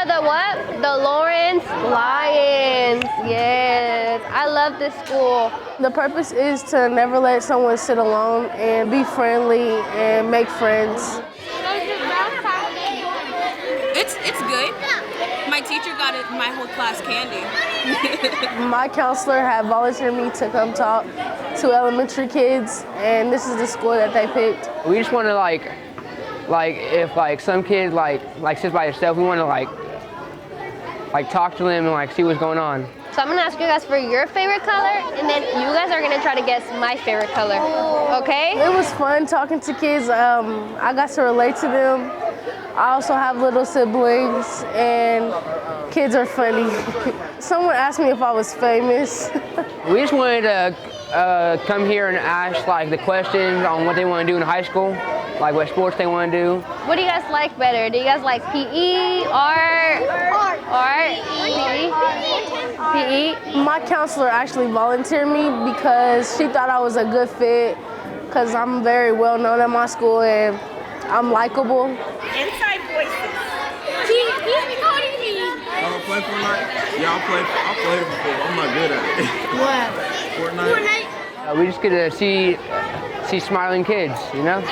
are the what? The Lawrence Lions. Yes, I love this school. The purpose is to never let someone sit alone and be friendly and make friends. It's good. My teacher got it, my whole class candy. My counselor had volunteered me to come talk to elementary kids, and this is the school that they picked. We just want to like if like some kid like sits by himself, we want to like talk to them and like see what's going on. So I'm gonna ask you guys for your favorite color, and then you guys are gonna try to guess my favorite color. Okay? It was fun talking to kids. I got to relate to them. I also have little siblings, and kids are funny. Someone asked me if I was famous. We just wanted to come here and ask like the questions on what they want to do in high school, like what sports they want to do. What do you guys like better? Do you guys like PE, art, PE? My counselor actually volunteered me because she thought I was a good fit because I'm very well known at my school and I'm likable. Inside voices. He's recording me. Y'all play Fortnite? Yeah, I played before. I'm not good at it. What? Fortnite? We just get to see smiling kids, you know?